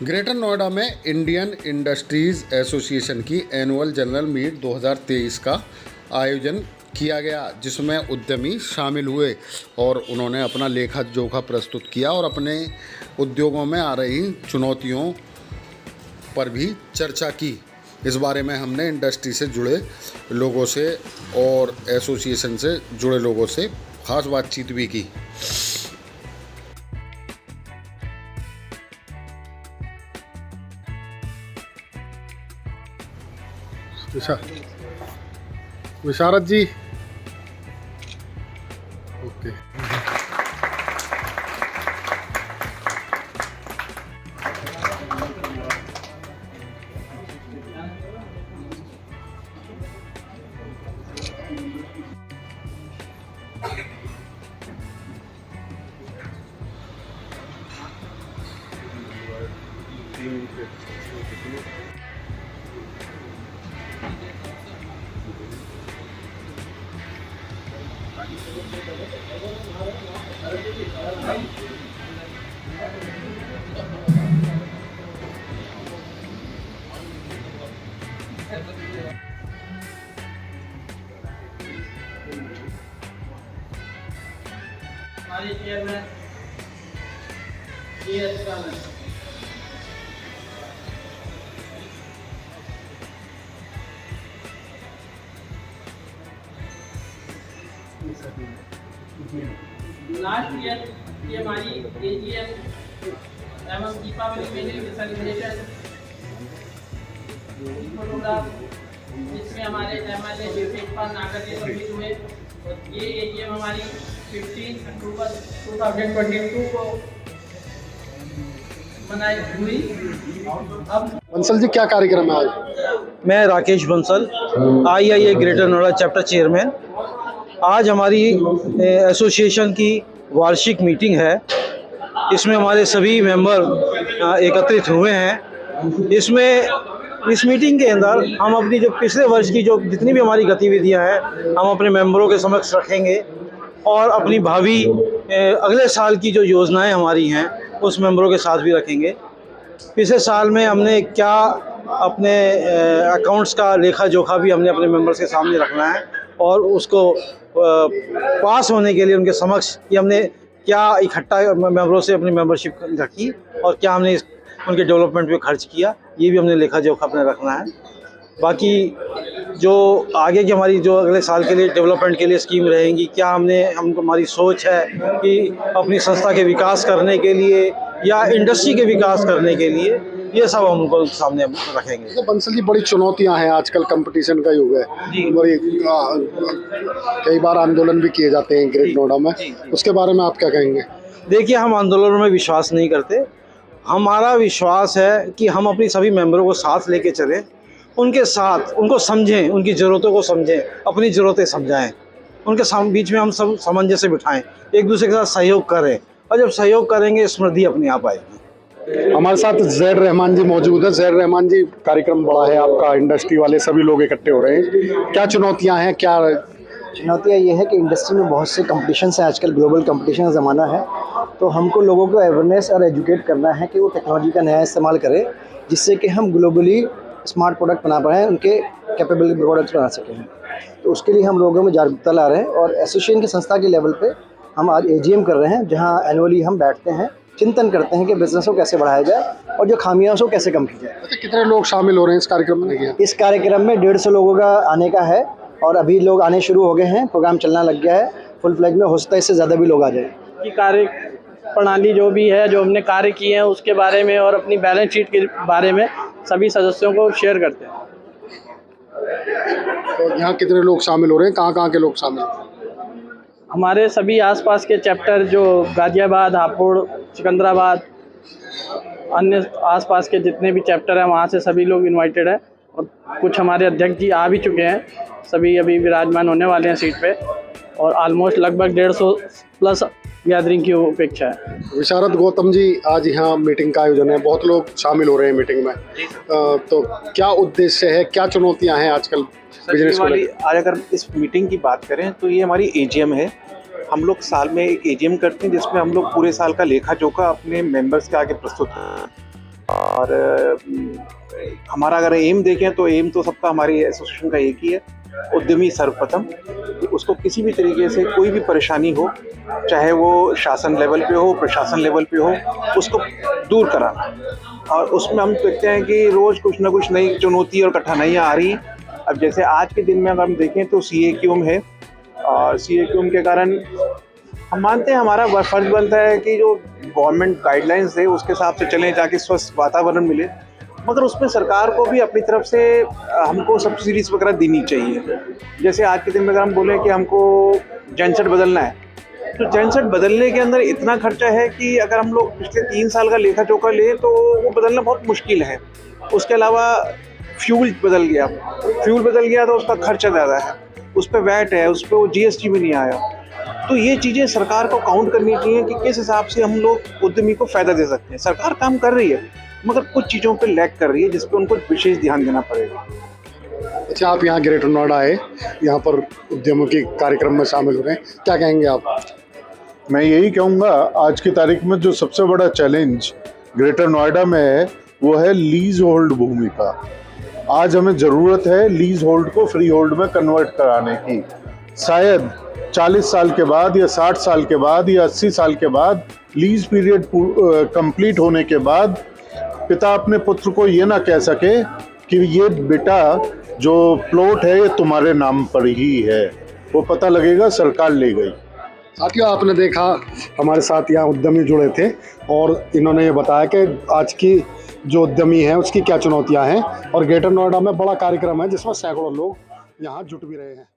Greater Noida में Indian industries association की annual general meet 2023 का आयोजन किया गया, जिसमें उद्यमी शामिल हुए और उन्होंने अपना लेखा जोखा प्रस्तुत किया और अपने उद्योगों में आ रही चुनौतियों पर भी चर्चा की। इस बारे में हमने इंडस्ट्री से जुड़े लोगों से और एसोसिएशन से जुड़े लोगों से खास बातचीत भी की। विशारद जी, ओके। हमारे chairman GS. Rana, last year की हमारी एजीएम एवं दीपावली मेले की सेलिब्रेशन फोटोग्राफ, जिसमें हमारे एमएलए शिवपाल नागर जी सम्मिलित हुए। और ये एजीएम हमारी 15 अक्टूबर 2022 को मनाई हुई। अब बंसल जी, क्या कार्यक्रम है आज? मैं Rakesh Bansal, IIA greater Noida chapter chairman. आज हमारी एसोसिएशन की वार्षिक मीटिंग है। इसमें हमारे सभी मेंबर एकत्रित हुए हैं। इस मीटिंग के अंदर हम अपनी जो पिछले वर्ष की जो जितनी भी हमारी गतिविधियां हैं, हम अपने मेंबरों के समक्ष रखेंगे और अपनी भावी अगले साल की जो योजनाएं हमारी हैं उस मेंबरों के साथ भी रखेंगे। पिछले साल में हमने क्या अपने अकाउंट्स का लेखा जोखा भी हमने अपने मेंबर्स के सामने रखना है और उसको पास होने के लिए उनके समक्ष कि हमने क्या इकट्ठा मेंबरों से अपनी मेंबरशिप रखी और क्या हमने उनके डेवलपमेंट पे खर्च किया, ये भी हमने लेखा जोखा अपने रखना है। बाकी जो आगे की हमारी जो अगले साल के लिए डेवलपमेंट के लिए स्कीम रहेंगी, क्या हमारी सोच है कि अपनी संस्था के विकास करने के लिए या इंडस्ट्री के विकास करने के लिए, ये सब हम उनको सामने रखेंगे। तो बंसल जी, बड़ी चुनौतियां हैं, आजकल कंपटीशन का युग है। बड़ी कई बार आंदोलन भी किए जाते हैं ग्रेट नोएडा में, उसके बारे में आप क्या कहेंगे? देखिए, हम आंदोलनों में विश्वास नहीं करते। हमारा विश्वास है कि हम अपनी सभी मेंबरों को साथ लेके चलें, उनके साथ उनको समझें, उनकी ज़रूरतों को समझें, अपनी ज़रूरतें समझाएं, उनके बीच में हम सब सामंजस्य बिठाएं, एक दूसरे के साथ सहयोग करें और जब सहयोग करेंगे समृद्धि अपने आप आएगी। हमारे साथ जैड रहमान जी मौजूद है। जैड रहमान जी, कार्यक्रम बड़ा है आपका, इंडस्ट्री वाले सभी लोग इकट्ठे हो रहे हैं, क्या चुनौतियां हैं? क्या चुनौतियाँ ये है कि इंडस्ट्री में बहुत से कंपटीशंस हैं, आजकल ग्लोबल कंपटीशन का ज़माना है, तो हमको लोगों को अवेयरनेस और एजुकेट करना है कि वो टेक्नोलॉजी का नया इस्तेमाल करें, जिससे कि हम ग्लोबली स्मार्ट प्रोडक्ट बना पाएँ, उनके कैपेबल प्रोडक्ट्स बना सकें। तो उसके लिए हम लोगों में जागरूकता ला रहे हैं और एसोसिएशन की संस्था के लेवल पे हम आज एजीएम कर रहे हैं, जहाँ एनुअली हम बैठते हैं, चिंतन करते हैं कि बिजनेस को कैसे बढ़ाया जाए और जो खामियां उसको कैसे कम की जाए। अच्छा, कितने लोग शामिल हो रहे हैं इस कार्यक्रम में? इस कार्यक्रम में 150 लोगों का आने का है और अभी लोग आने शुरू हो गए हैं, प्रोग्राम चलना लग गया है फुल फ्लैग में। हो सकता है इससे ज़्यादा भी लोग आ जाए। की कार्य प्रणाली जो भी है, जो हमने कार्य किए हैं उसके बारे में और अपनी बैलेंस शीट के बारे में सभी सदस्यों को शेयर करते हैं। तो यहाँ कितने लोग शामिल हो रहे हैं? कहाँ के लोग शामिल? हमारे सभी आसपास के चैप्टर जो गाजियाबाद, हापुड़, सिकंदराबाद, अन्य आसपास के जितने भी चैप्टर हैं वहाँ से सभी लोग इनवाइटेड हैं और कुछ हमारे अध्यक्ष जी आ भी चुके हैं, सभी अभी विराजमान होने वाले हैं सीट पे और ऑलमोस्ट लगभग 150 प्लस गैदरिंग की अपेक्षा है। विशारद गौतम जी, आज यहाँ मीटिंग का आयोजन है, बहुत लोग शामिल हो रहे हैं मीटिंग में, तो क्या उद्देश्य है, क्या चुनौतियाँ हैं आजकल बिजनेस को लेकर? आज अगर इस मीटिंग की बात करें तो ये हमारी एजीएम है। हम लोग साल में एक एजीएम करते हैं जिसमें हम लोग पूरे साल का लेखा जोखा अपने मेंबर्स के आगे प्रस्तुत करते हैं। और हमारा अगर एम देखें तो एम तो सबका हमारी एसोसिएशन का एक ही है, उद्यमी सर्वप्रथम। उसको किसी भी तरीके से कोई भी परेशानी हो, चाहे वो शासन लेवल पे हो, प्रशासन लेवल पे हो, उसको दूर कराना। और उसमें हम देखते हैं कि रोज़ कुछ ना कुछ नई चुनौती और कठिनाइयाँ आ रही हैं। अब जैसे आज के दिन में अगर हम देखें तो CAQM है, और CAQM के कारण हम मानते हैं हमारा फर्ज बनता है कि जो गवर्नमेंट गाइडलाइंस है उसके हिसाब से चलें ताकि स्वस्थ वातावरण मिले, मगर उसमें सरकार को भी अपनी तरफ से हमको सब्सिडीज़ वगैरह देनी चाहिए। जैसे आज के दिन में अगर हम बोलें कि हमको जेनसेट बदलना है, तो जेनसेट बदलने के अंदर इतना खर्चा है कि अगर हम लोग पिछले 3 साल का लेखा जोखा लें तो वो बदलना बहुत मुश्किल है। उसके अलावा फ्यूल बदल गया तो उसका खर्चा ज़्यादा है, उस पर वैट है, उस पर वो GST भी नहीं आया। तो ये चीज़ें सरकार को काउंट करनी चाहिए कि किस हिसाब से हम लोग उद्यमी को फ़ायदा दे सकते हैं। सरकार काम कर रही है, मगर कुछ चीज़ों पे लैग कर रही है जिस पे उनको विशेष ध्यान देना पड़ेगा। अच्छा, आप यहाँ ग्रेटर नोएडा आए, यहाँ पर उद्यमों के कार्यक्रम में शामिल हो रहे हैं, क्या कहेंगे आप? मैं यही कहूँगा, आज की तारीख में जो सबसे बड़ा चैलेंज ग्रेटर नोएडा में है वो है लीज होल्ड भूमि का। आज हमें ज़रूरत है लीज होल्ड को फ्री होल्ड में कन्वर्ट कराने की। शायद 40 साल के बाद या 60 साल के बाद या 80 साल के बाद लीज पीरियड कंप्लीट होने के बाद पिता अपने पुत्र को ये ना कह सके कि ये बेटा जो प्लॉट है ये तुम्हारे नाम पर ही है, वो पता लगेगा सरकार ले गई। साथियों, आपने देखा हमारे साथ यहाँ उद्यमी जुड़े थे और इन्होंने ये बताया कि आज की जो उद्यमी है उसकी क्या चुनौतियाँ हैं, और ग्रेटर नोएडा में बड़ा कार्यक्रम है जिसमें सैकड़ों लोग यहाँ जुट भी रहे हैं।